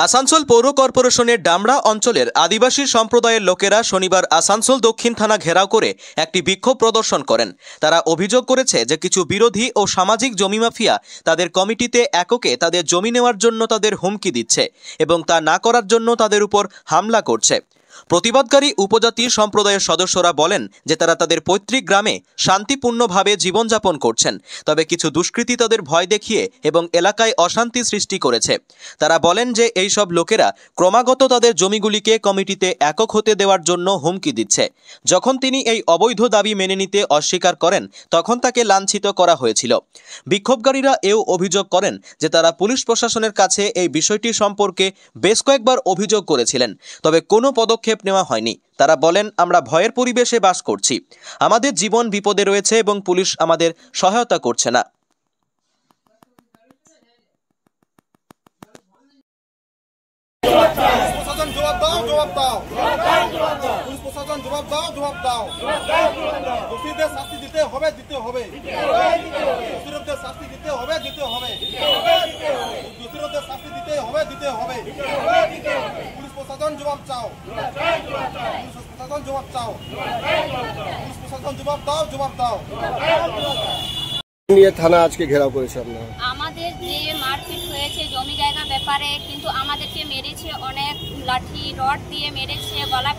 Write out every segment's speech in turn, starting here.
আসানসোল পৌর কর্পোরেশনের ডামরা অঞ্চলের আদিবাসী সম্প্রদায়ের লোকেরা শনিবার আসানসোল দক্ষিণ থানা ঘেরাও করে একটি বিক্ষোভ প্রদর্শন করেন। তারা অভিযোগ করেছে যে কিছু বিরোধী ও সামাজিক জমি মাফিয়া তাদের কমিটিতে এককে তাদের জমি নেওয়ার জন্য তাদের হুমকি দিচ্ছে এবং তা না করার জন্য তাদের উপর হামলা করছে। প্রতিবাদকারী উপজাতি সম্প্রদায়ের সদস্যরা বলেন যে তারা তাদের পৈতৃক গ্রামে শান্তিপূর্ণভাবে জীবনযাপন করছেন, তবে কিছু দুষ্কৃতী তাদের ভয় দেখিয়ে এবং এলাকায় অশান্তি সৃষ্টি করেছে। তারা বলেন যে এই সব লোকেরা ক্রমাগত তাদের জমিগুলিকে কমিটিতে একক হতে দেওয়ার জন্য হুমকি দিচ্ছে। যখন তিনি এই অবৈধ দাবি মেনে নিতে অস্বীকার করেন তখন তাকে লাঞ্ছিত করা হয়েছিল। বিক্ষোভকারীরা এও অভিযোগ করেন যে তারা পুলিশ প্রশাসনের কাছে এই বিষয়টি সম্পর্কে বেশ কয়েকবার অভিযোগ করেছিলেন, তবে কোনো পদক্ষেপ নেওয়া হয়নি। তারা বলেন, আমরা ভয়ের পরিবেশে বাস করছি, আমাদের জীবন বিপদে রয়েছে এবং পুলিশ আমাদের সহায়তা করছে না। থানা আজকে ঘেরাও করেছে আপনারা। আমাদের যে মারপিট হয়েছে জমি জায়গা ব্যাপারে, কিন্তু আমাদেরকে মেরেছে অনেক লাঠি রড দিয়ে মেরেছে, গলায়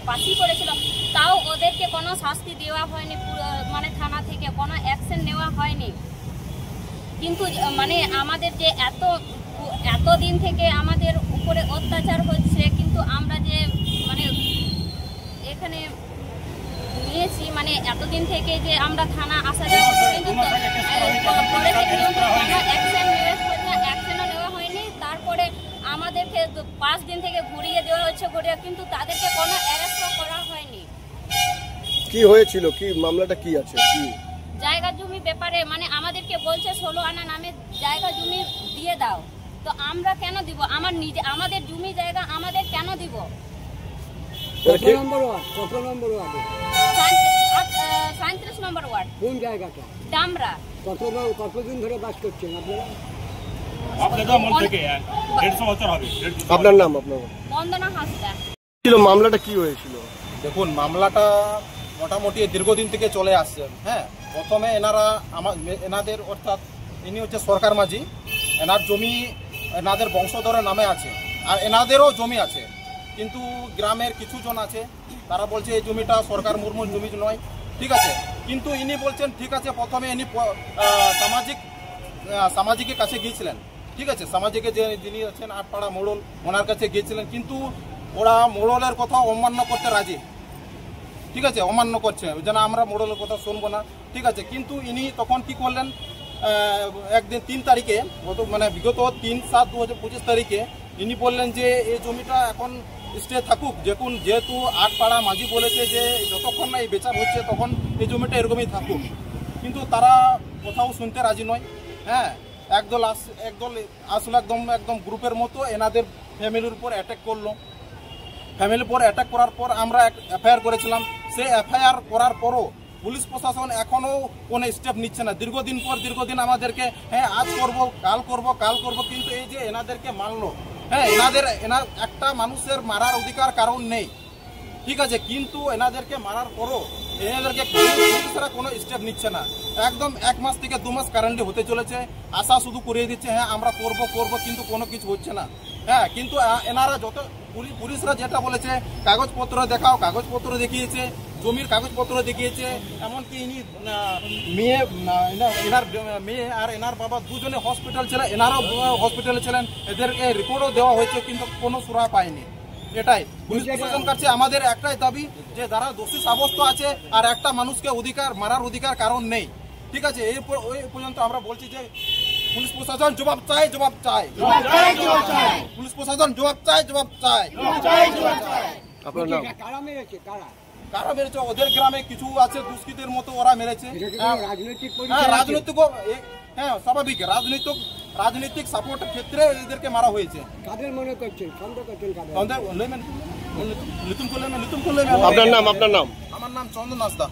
পাশি করেছিল, তাও ওদেরকে কোনো শাস্তি দেওয়া হয়নি, মানে থানা থেকে কোনো অ্যাকশন নেওয়া হয়নি। কিন্তু মানে আমাদের যে এত দিন থেকে আমাদের উপরে অত্যাচার হচ্ছে, কিন্তু আমরা যে মানে এখানে নিয়েছি, মানে এতদিন থেকে যে আমরা থানা আসা যাওয়া কিন্তু অ্যাকশনও নেওয়া হয়নি। তারপরে আমাদেরকে 5 দিন থেকে ঘুরিয়ে দেওয়া হচ্ছে, কিন্তু তাদেরকে কোনো অ্যারেস্টও করা হয়নি। কি হয়েছিল, কি মামলাটা কি আছে? কি জায়গা জমি ব্যাপারে, মানে আমাদেরকে বলছে 16 আনা নামে জায়গা জমি দিয়ে দাও, তো আমরা কেন দিব? আমাদের জমি জায়গা আমাদের কেন দিব? কত নম্বর ওয়ার্ড? 37 নম্বর ওয়ার্ড। কোন জায়গাটা? ডামরা। কতদিন ধরে বাস করছেন আপনারা? আপনার নাম? বন্দনা হাসদা। মামলাটা কি হয়েছিল? দেখুন, মামলাটা মোটামুটি দীর্ঘদিন থেকে চলে আসছে। হ্যাঁ, প্রথমে এনাদের অর্থাৎ ইনি হচ্ছে সরকার মাঝি, এনার জমি এনাদের বংশধরের নামে আছে, আর এনাদেরও জমি আছে, কিন্তু গ্রামের কিছু জন আছে তারা বলছে এই জমিটা সরকার মুর্মুর জমি নয়, ঠিক আছে। কিন্তু ইনি বলছেন ঠিক আছে, প্রথমে ইনি সামাজিকের কাছে গিয়েছিলেন, ঠিক আছে, সামাজিকে যিনি আছেন আটপাড়া মোড়ল, ওনার কাছে গিয়েছিলেন, কিন্তু ওরা মোড়লের কথা অমান্য করতে রাজি, ঠিক আছে, অমান্য করছে, যেন আমরা মোড়লের কথা শুনবো না, ঠিক আছে। কিন্তু ইনি তখন কি করলেন, একদিন 3 তারিখে মানে বিগত 3/7/2025 তারিখে ইনি বললেন যে এই জমিটা এখন স্টে থাকুক, যেহেতু আটপাড়া মাঝি বলেছে যে যতক্ষণ না এই বেচার হচ্ছে তখন এই জমিটা এরকমই থাকুক। কিন্তু তারা কোথাও শুনতে রাজি নয়। হ্যাঁ, একদল আসলে একদম গ্রুপের মতো এনাদের ফ্যামিলির উপর অ্যাটাক করলো। ফ্যামিলির উপর অ্যাটাক করার পর আমরা এফআইআর করেছিলাম। সেই এফআইআর করার পরও পুলিশ প্রশাসন এখনও কোনো স্টেপ নিচ্ছে না। দীর্ঘদিন আমাদেরকে আজ করব, কাল করব, কিন্তু এই যে এনাদেরকে মারলো, হ্যাঁ, এনার একটা মানুষের মারার অধিকার কারণ নেই, ঠিক আছে, কিন্তু এনাদেরকে মারার পরও এনাদেরকে পুলিশরা কোনো স্টেপ নিচ্ছে না। একদম 1 মাস থেকে 2 মাস কারেন্টলি হতে চলেছে, আশা শুধু করিয়ে দিচ্ছে, হ্যাঁ আমরা করব, কিন্তু কোনো কিছু হচ্ছে না। হ্যাঁ, কিন্তু এনারা পুলিশরা যেটা বলেছে কাগজপত্র দেখাও, কাগজপত্র দেখিয়েছে, জমির কাগজপত্র দেখিয়েছে, এমনকি এনার মেয়ে আর এনার বাবা দুজনে হসপিটাল ছিলেন, এনারও হসপিটালে ছিলেন, এদেরকে রিপোর্টও দেওয়া হয়েছে, কিন্তু কোনো সুরাহা পায়নি। এটাই পুলিশ প্রশাসন কাছে আমাদের একটাই দাবি যে যারা দোষী সাব্যস্ত আছে আর একটা মানুষকে মারার অধিকার কারণ নেই, ঠিক আছে। এই পর্যন্ত আমরা বলছি যে পুলিশ প্রশাসন জবাব চাই, পুলিশ প্রশাসন জবাব চাই। কারা মেরেছে? ওদের গ্রামে কিছু আছে দুষ্কৃতের মতো, ওরা মেরেছে। রাজনৈতিক, হ্যাঁ স্বাভাবিক, রাজনৈতিক সাপোর্টের ক্ষেত্রে এদেরকে মারা হয়েছে। কাদের মনে করছেন? আপনার নাম? আমার নাম চন্দন হাসদা।